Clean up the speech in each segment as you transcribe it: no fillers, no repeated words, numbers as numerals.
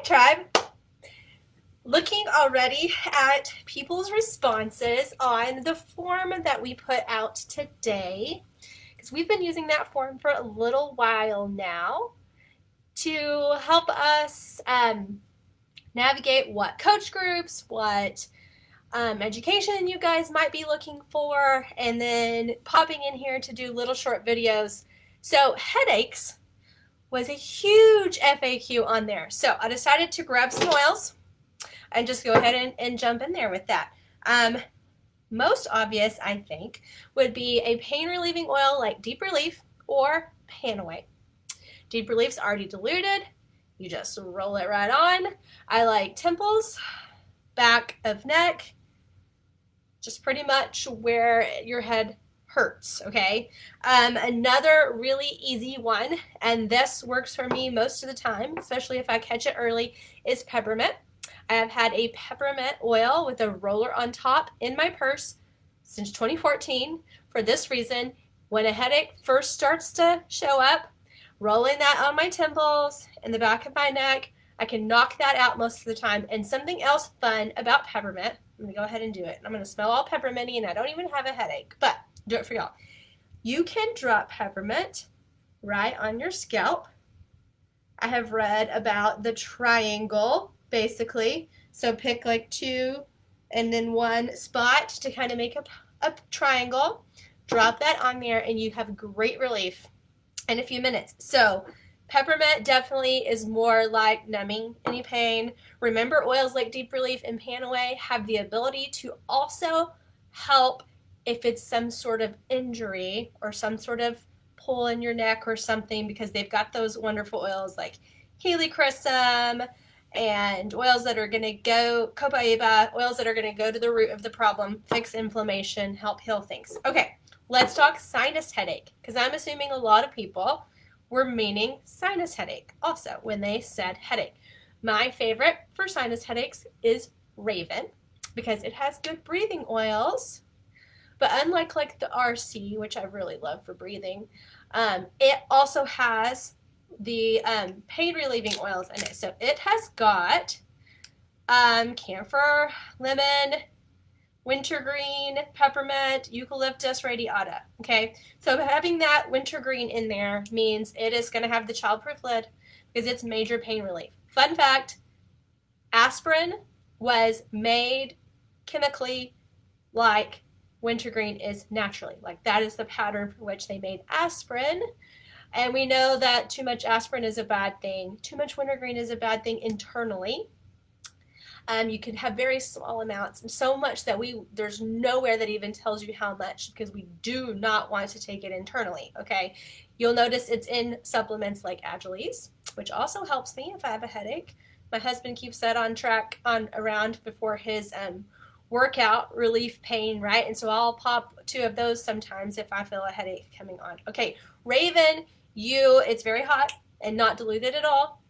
tribe. Looking already at people's responses on the form that we put out today, because we've been using that form for a little while now to help us navigate what coach groups, what education you guys might be looking for, and then popping in here to do little short videos. So headaches was a huge FAQ on there. So I decided to grab some oils and just go ahead and jump in there with that. Most obvious, I think, would be a pain relieving oil like Deep Relief or Panaway. Deep Relief's already diluted. You just roll it right on. I like temples, back of neck, just pretty much where your head hurts, okay? Another really easy one, and this works for me most of the time, especially if I catch it early, is peppermint. I have had a peppermint oil with a roller on top in my purse since 2014 for this reason. When a headache first starts to show up, rolling that on my temples and the back of my neck, I can knock that out most of the time. And something else fun about peppermint, I'm going to go ahead and do it. I'm going to smell all pepperminty and I don't even have a headache, but do it for y'all. You can drop peppermint right on your scalp. I have read about the triangle, basically. So pick like two and then one spot to kind of make a triangle. Drop that on there and you have great relief in a few minutes. So peppermint definitely is more like numbing any pain. Remember, oils like Deep Relief and Panaway have the ability to also help if it's some sort of injury or some sort of pull in your neck or something, because they've got those wonderful oils like helichrysum and oils that are going to go, copaiba, oils that are going to go to the root of the problem, fix inflammation, help heal things. Okay, let's talk sinus headache, because I'm assuming a lot of people were meaning sinus headache also when they said headache. My favorite for sinus headaches is Raven, because it has good breathing oils, but unlike like the RC, which I really love for breathing, it also has the pain relieving oils in it. So it has got camphor, lemon, wintergreen, peppermint, eucalyptus radiata. Okay, so having that wintergreen in there means it is going to have the childproof lid because it's major pain relief. Fun fact, aspirin was made chemically like wintergreen is naturally. Like that is the pattern for which they made aspirin. And we know that too much aspirin is a bad thing. Too much wintergreen is a bad thing internally. You can have very small amounts, and so much that there's nowhere that even tells you how much, because we do not want to take it internally, okay? You'll notice it's in supplements like Agiles, which also helps me if I have a headache. My husband keeps that on track around before his workout relief pain, right? And so I'll pop 2 of those sometimes if I feel a headache coming on. Okay, Raven, it's very hot and not diluted at all.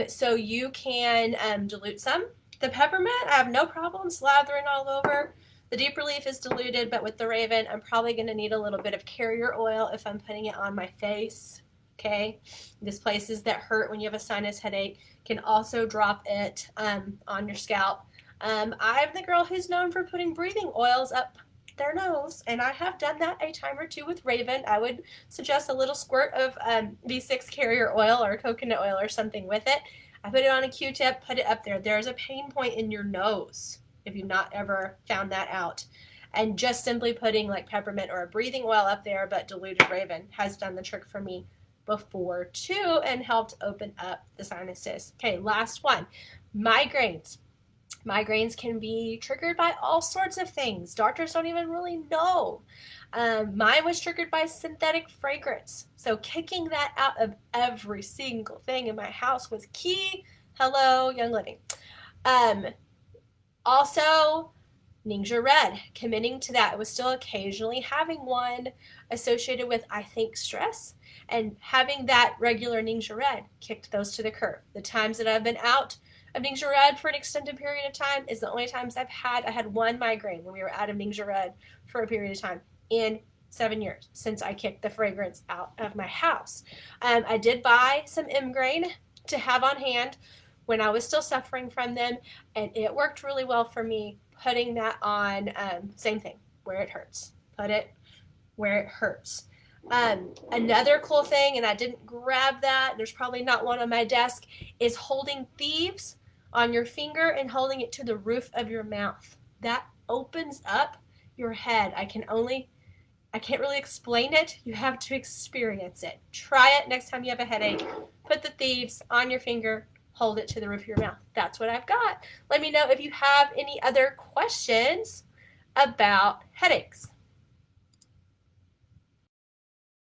So you can dilute some. The peppermint, I have no problem slathering all over. The Deep Relief is diluted, but with the Raven, I'm probably going to need a little bit of carrier oil if I'm putting it on my face, okay? These places that hurt when you have a sinus headache can also drop it on your scalp. I'm the girl who's known for putting breathing oils up their nose, and I have done that a time or 2 with Raven. I would suggest a little squirt of V6 carrier oil or coconut oil or something with it. I put it on a Q-tip, put it up there. There's a pain point in your nose if you've not ever found that out. And just simply putting like peppermint or a breathing oil up there, but diluted Raven has done the trick for me before too and helped open up the sinuses. Okay, last one, migraines. Migraines can be triggered by all sorts of things. Doctors don't even really know. Mine was triggered by synthetic fragrance. So kicking that out of every single thing in my house was key. Hello, Young Living. Also, Ningxia Red, committing to that. I was still occasionally having one associated with, I think, stress. And having that regular Ningxia Red kicked those to the curb. The times that I've been out of Ningxia Red for an extended period of time is the only times I had one migraine when we were out of Ningxia Red for a period of time in 7 years since I kicked the fragrance out of my house. I did buy some Imgrain to have on hand when I was still suffering from them, and it worked really well for me putting that on. Same thing, where it hurts. Put it where it hurts. Another cool thing, and I didn't grab that, there's probably not one on my desk, is holding thieves on your finger and holding it to the roof of your mouth. That opens up your head. I can't really explain it. You have to experience it. Try it next time you have a headache. Put the thieves on your finger, hold it to the roof of your mouth. That's what I've got. Let me know if you have any other questions about headaches.